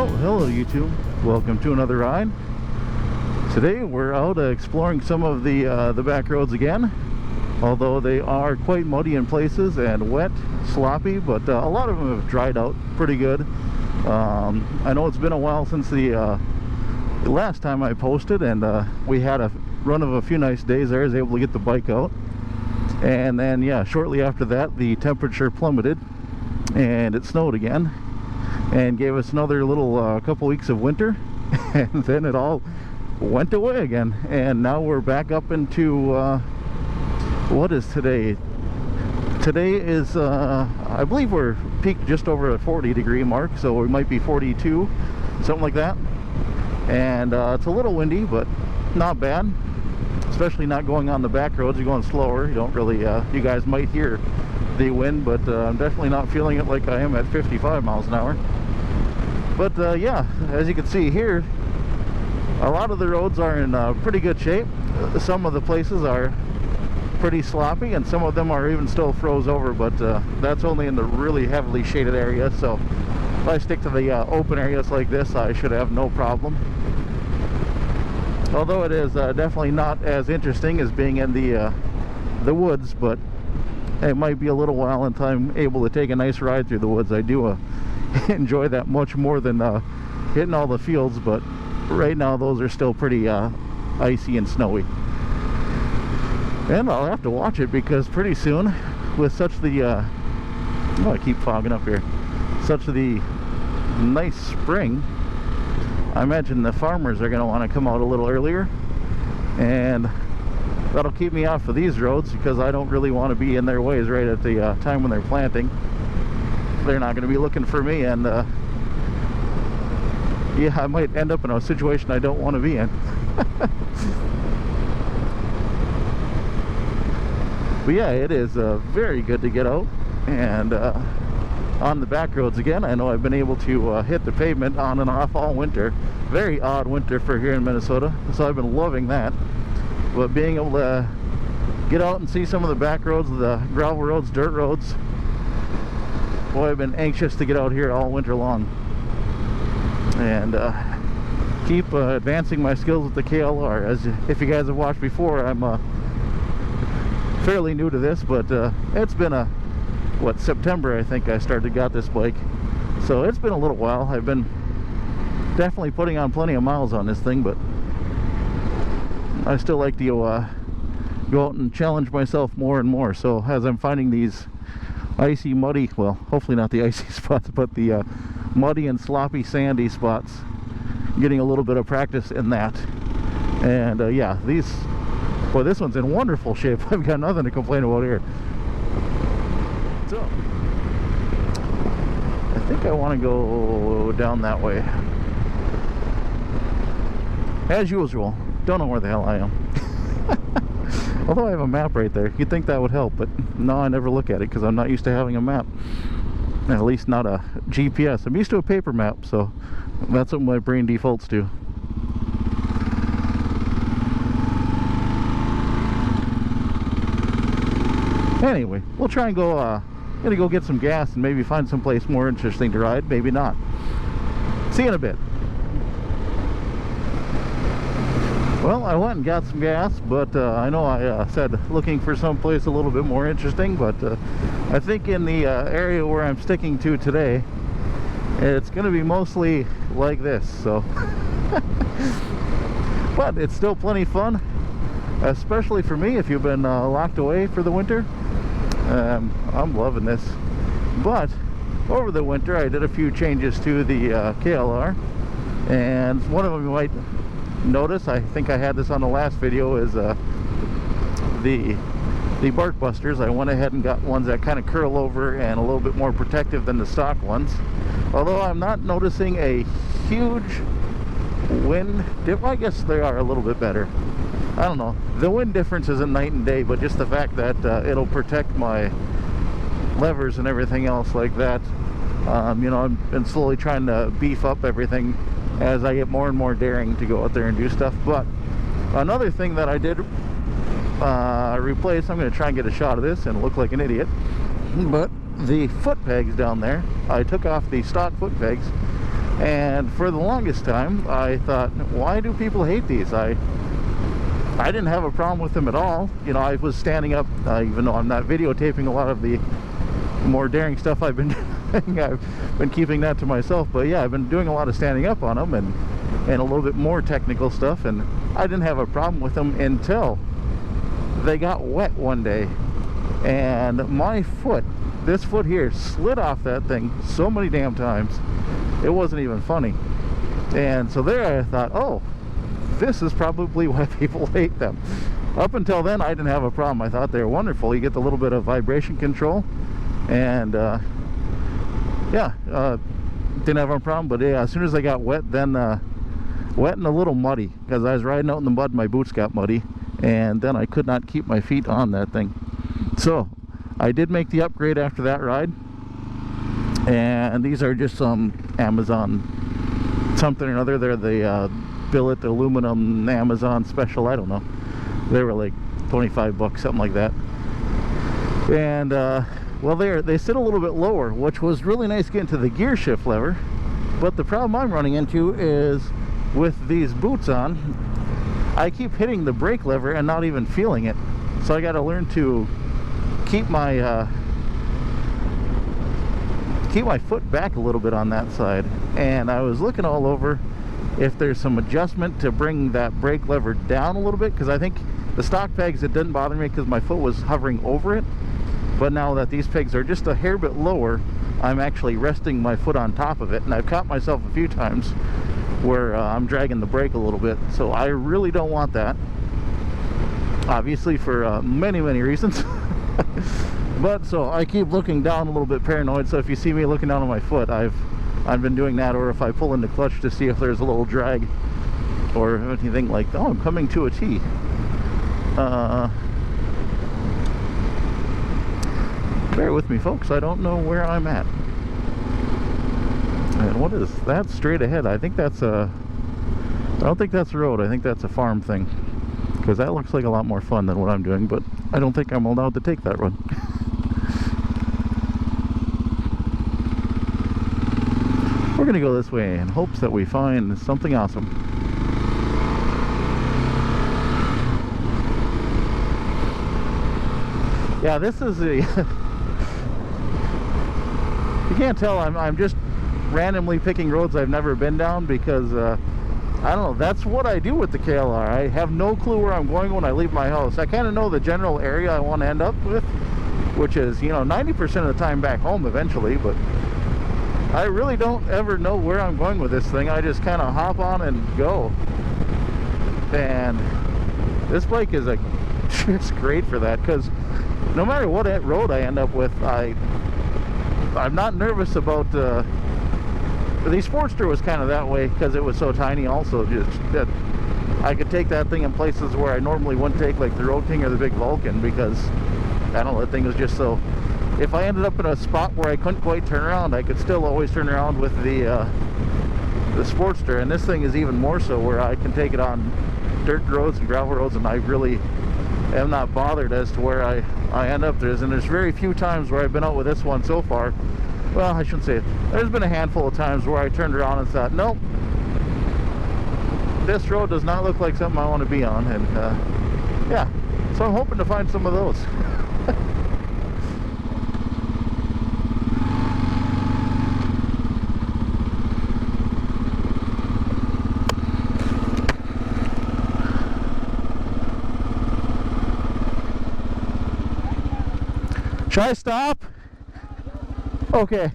Well, hello YouTube. Welcome to another ride. Today we're out exploring some of the back roads again. Although they are quite muddy in places and wet, sloppy, but a lot of them have dried out pretty good. I know it's been a while since the last time I posted, and we had a run of a few nice days there. I was able to get the bike out, and then yeah, shortly after that the temperature plummeted and it snowed again and gave us another little couple weeks of winter, and then it all went away again, and now we're back up into what is today? Today is I believe we're peaked just over a 40-degree mark, so we might be 42, something like that. And it's a little windy, but not bad, especially not going on the back roads. You're going slower, you don't really you guys might hear the wind, but I'm definitely not feeling it like I am at 55 miles an hour. But yeah, as you can see here, a lot of the roads are in pretty good shape. Some of the places are pretty sloppy, and some of them are even still froze over, but that's only in the really heavily shaded areas. So if I stick to the open areas like this, I should have no problem. Although it is definitely not as interesting as being in the woods, but it might be a little while until I'm able to take a nice ride through the woods. I do enjoy that much more than hitting all the fields, but right now those are still pretty icy and snowy. And I'll have to watch it, because pretty soon, with such the oh, I keep fogging up here, such the nice spring, I imagine the farmers are going to want to come out a little earlier, and that'll keep me off of these roads, because I don't really want to be in their ways right at the time when they're planting. They're not going to be looking for me, and yeah, I might end up in a situation I don't want to be in. But yeah, it is very good to get out and on the back roads again. I know I've been able to hit the pavement on and off all winter. Very odd winter for here in Minnesota, so I've been loving that. But being able to get out and see some of the back roads, the gravel roads, dirt roads, boy, I've been anxious to get out here all winter long and keep advancing my skills with the KLR. As if you guys have watched before, I'm fairly new to this, but it's been what, September I think I got this bike, so it's been a little while. I've been definitely putting on plenty of miles on this thing, but I still like to go out and challenge myself more and more. So as I'm finding these icy, muddy, well, hopefully not the icy spots, but the muddy and sloppy, sandy spots, getting a little bit of practice in that. And yeah, boy, this one's in wonderful shape. I've got nothing to complain about here. So I think I want to go down that way. As usual, don't know where the hell I am. Although I have a map right there. You'd think that would help, but no, I never look at it because I'm not used to having a map. At least not a GPS. I'm used to a paper map, so that's what my brain defaults to. Anyway, we'll try and go, gonna go get some gas and maybe find someplace more interesting to ride, maybe not. See you in a bit. Well, I went and got some gas, but I know I said looking for someplace a little bit more interesting, but I think in the area where I'm sticking to today, it's going to be mostly like this, so. But it's still plenty fun, especially for me if you've been locked away for the winter. I'm loving this. But over the winter I did a few changes to the KLR, and one of them you might notice, I think I had this on the last video, is the bark busters. I went ahead and got ones that kind of curl over and a little bit more protective than the stock ones. Although I'm not noticing a huge wind dip. I guess they are a little bit better. I don't know, the wind difference isn't night and day, but just the fact that it'll protect my levers and everything else like that. You know, I've been slowly trying to beef up everything as I get more and more daring to go out there and do stuff. But another thing that I did replace, I'm going to try and get a shot of this and look like an idiot, but the foot pegs down there, I took off the stock foot pegs And for the longest time, I thought, why do people hate these? I didn't have a problem with them at all. You know, I was standing up, even though I'm not videotaping a lot of the more daring stuff I've been doing. I've been keeping that to myself. But yeah, I've been doing a lot of standing up on them and a little bit more technical stuff. And I didn't have a problem with them until they got wet one day. And my foot, this foot here, slid off that thing so many damn times. It wasn't even funny. And so there I thought, oh, this is probably why people hate them. Up until then, I didn't have a problem. I thought they were wonderful. You get the little bit of vibration control, and yeah, didn't have a problem. But yeah, as soon as they got wet, then wet and a little muddy, because I was riding out in the mud, my boots got muddy, and then I could not keep my feet on that thing. So I did make the upgrade after that ride, and these are just some Amazon something or other. They're the billet aluminum Amazon special, I don't know. They were like 25 bucks, something like that. And well, they sit a little bit lower, which was really nice getting to the gear shift lever. But the problem I'm running into is with these boots on, I keep hitting the brake lever and not even feeling it. So I got to learn to keep my foot back a little bit on that side. And I was looking all over if there's some adjustment to bring that brake lever down a little bit, because I think the stock pegs, it didn't bother me because my foot was hovering over it. But now that these pegs are just a hair bit lower, I'm actually resting my foot on top of it, and I've caught myself a few times where I'm dragging the brake a little bit. So I really don't want that, obviously, for many reasons. But so I keep looking down, a little bit paranoid. So if you see me looking down on my foot, I've been doing that, or if I pull in the clutch to see if there's a little drag or anything like that. Oh, I'm coming to a T. Bear with me, folks, I don't know where I'm at. And what is that straight ahead? I think that's I don't think that's a road. I think that's a farm thing, because that looks like a lot more fun than what I'm doing, but I don't think I'm allowed to take that road. We're gonna go this way in hopes that we find something awesome. Yeah, this is the you can't tell I'm just randomly picking roads I've never been down, because I don't know, that's what I do with the KLR. I have no clue where I'm going when I leave my house. I kind of know the general area I want to end up with, which is, you know, 90% of the time back home eventually, but I really don't ever know where I'm going with this thing. I just kind of hop on and go. And this bike is it's great for that, because no matter what road I end up with, I'm not nervous about the Sportster was kind of that way, because it was so tiny also. Just that I could take that thing in places where I normally wouldn't take, like the Road King or the big Vulcan, because I don't know, that thing was just so, if I ended up in a spot where I couldn't quite turn around, I could still always turn around with the Sportster. And this thing is even more so, where I can take it on dirt roads and gravel roads, and I really am not bothered as to where I end up. And there's very few times where I've been out with this one so far. Well, I shouldn't say it. There's been a handful of times where I turned around and thought, nope, this road does not look like something I want to be on. And yeah, so I'm hoping to find some of those. Should I stop? Okay.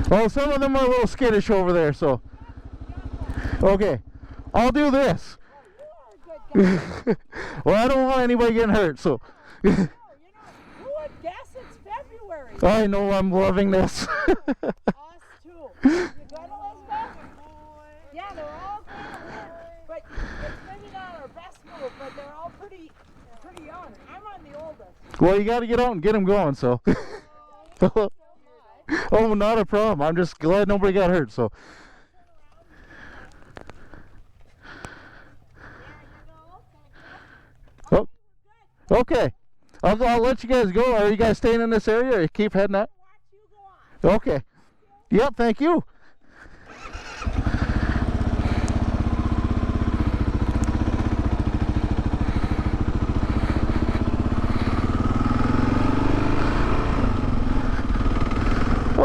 Well, some of them are a little skittish over there, so. Okay. I'll do this. Well, I don't want anybody getting hurt, so. Who would guess it's February? I know, I'm loving this. Us too. You good, Elizabeth? Yeah, they're all good. But it's maybe not our best move, but they're all pretty young. I'm on the oldest. Well, you got to get out and get them going, so. Oh, not a problem. I'm just glad nobody got hurt, so. Oh, okay. I'll let you guys go. Are you guys staying in this area, or you keep heading out? Okay. Yep, thank you.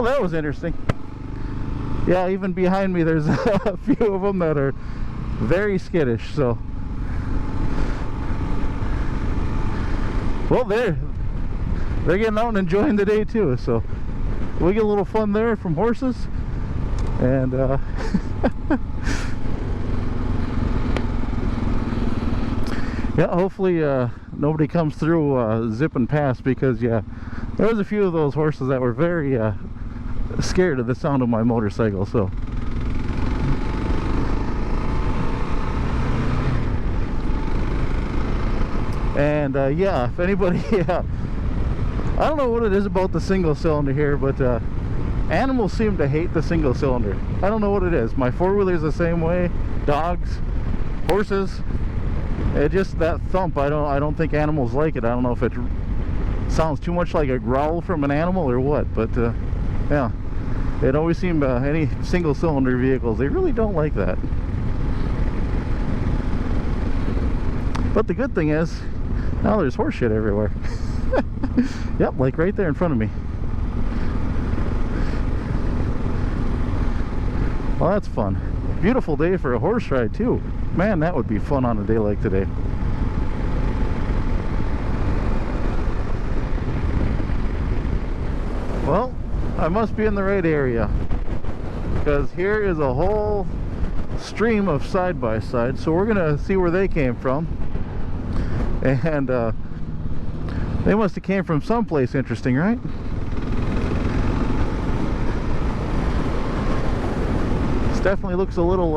that was interesting. Yeah, even behind me there's a few of them that are very skittish, so. Well, they're getting out and enjoying the day too, so we get a little fun there from horses. And yeah, hopefully nobody comes through zipping past, because yeah, there was a few of those horses that were very scared of the sound of my motorcycle. So and yeah, if anybody I don't know what it is about the single cylinder here, but animals seem to hate the single cylinder. I don't know what it is. My four-wheeler's the same way. Dogs, horses, it just, that thump, I don't think animals like it. I don't know if it sounds too much like a growl from an animal or what, but yeah, it always seemed any single cylinder vehicles, they really don't like that. But the good thing is now there's horse shit everywhere. Yep, like right there in front of me. Well, that's fun. Beautiful day for a horse ride too. Man, that would be fun on a day like today. Well, I must be in the right area, because here is a whole stream of side-by-sides, so we're gonna see where they came from. And they must have came from someplace interesting, right? This definitely looks a little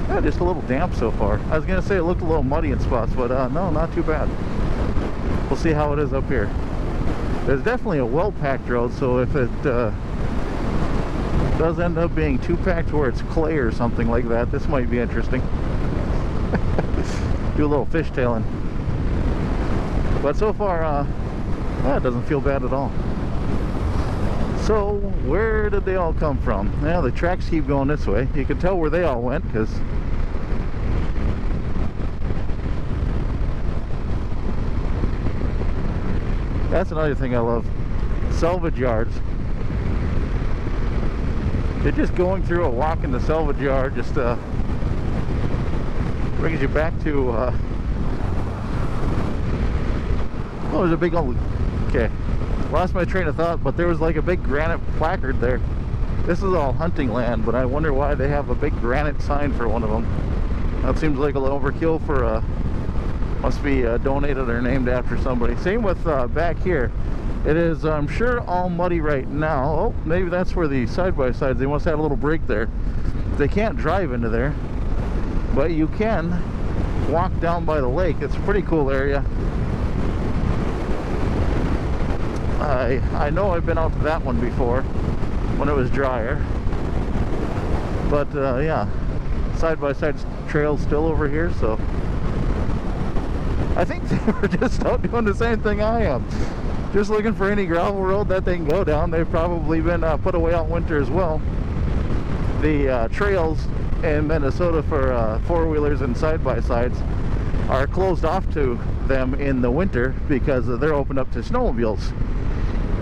yeah, just a little damp so far. I was gonna say it looked a little muddy in spots, but no, not too bad. We'll see how it is up here. There's definitely a well-packed road, so if it does end up being too packed where it's clay or something like that, this might be interesting. Do a little fishtailing. But so far, it doesn't feel bad at all. So, where did they all come from? Well, the tracks keep going this way. You can tell where they all went, because that's another thing I love. Salvage yards. They're just going through a walk in the salvage yard, just brings you back to oh, there's a big old, okay, lost my train of thought, but there was like a big granite placard there. This is all hunting land, but I wonder why they have a big granite sign for one of them. That seems like a little overkill for must be donated or named after somebody. Same with back here. It is, I'm sure, all muddy right now. Oh, maybe that's where the side-by-sides, they must have a little break there. They can't drive into there, but you can walk down by the lake. It's a pretty cool area. I know I've been out to that one before when it was drier, but yeah, side-by-side trails still over here. So I think they were just out doing the same thing I am, just looking for any gravel road that they can go down. They've probably been put away all winter as well. The trails in Minnesota for four-wheelers and side-by-sides are closed off to them in the winter because they're opened up to snowmobiles.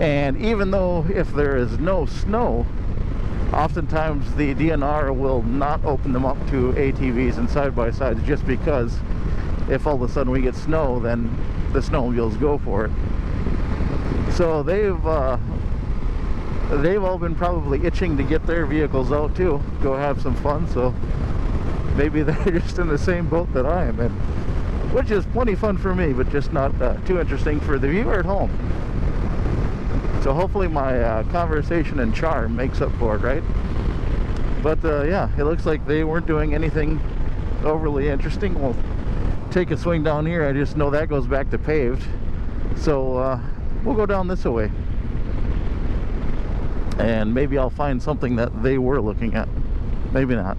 And even though if there is no snow, oftentimes the DNR will not open them up to ATVs and side-by-sides, just because if all of a sudden we get snow, then the snowmobiles go for it. So they've all been probably itching to get their vehicles out too, go have some fun. So maybe they're just in the same boat that I am in, which is plenty fun for me, but just not too interesting for the viewer at home. So hopefully my conversation and charm makes up for it, right? But yeah, it looks like they weren't doing anything overly interesting. We'll take a swing down here. I just know that goes back to paved, so we'll go down this way, and maybe I'll find something that they were looking at. Maybe not.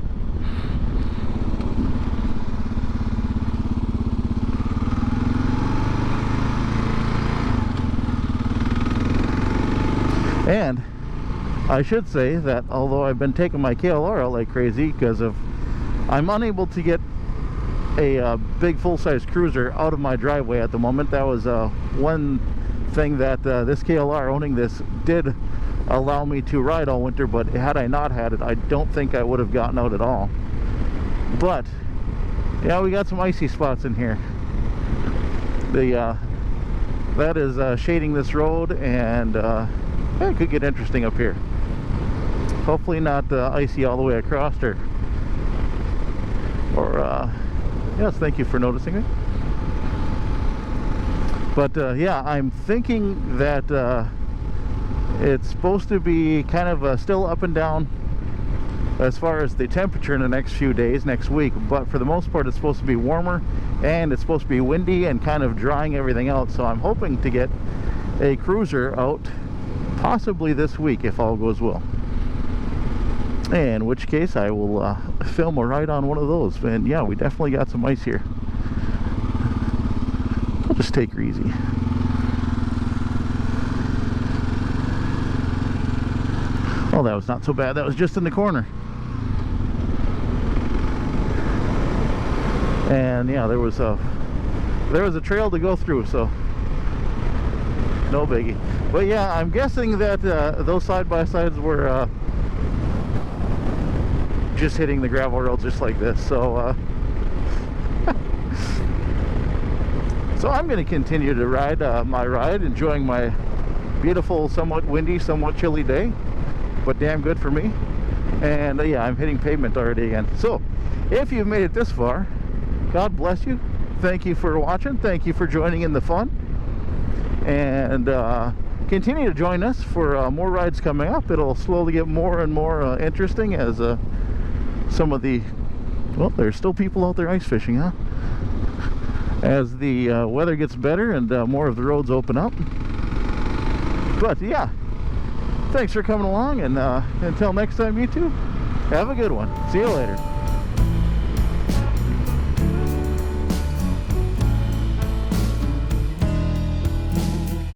And I should say that although I've been taking my KLR out like crazy because of I'm unable to get a big full-size cruiser out of my driveway at the moment. That was one thing that this KLR, owning this, did allow me to ride all winter, but had I not had it, I don't think I would have gotten out at all. But yeah, we got some icy spots in here. That is shading this road, and it could get interesting up here. Hopefully not icy all the way across, or yes, thank you for noticing it. But yeah, I'm thinking that it's supposed to be kind of still up and down as far as the temperature in the next few days, next week, but for the most part it's supposed to be warmer, and it's supposed to be windy and kind of drying everything out. So I'm hoping to get a cruiser out possibly this week if all goes well, in which case I will film a ride on one of those. And yeah, we definitely got some ice here. I'll just take her easy. Oh, that was not so bad. That was just in the corner. And yeah, there was a trail to go through, so no biggie. But yeah, I'm guessing that those side-by-sides were just hitting the gravel road just like this. So so I'm going to continue to ride my ride, enjoying my beautiful, somewhat windy, somewhat chilly day, but damn good for me. And yeah, I'm hitting pavement already again. So if you've made it this far, God bless you. Thank you for watching. Thank you for joining in the fun. And continue to join us for more rides coming up. It'll slowly get more and more interesting as some of the, well, there's still people out there ice fishing, huh? As the weather gets better and more of the roads open up. But yeah, thanks for coming along, and until next time, you two, have a good one. See you later.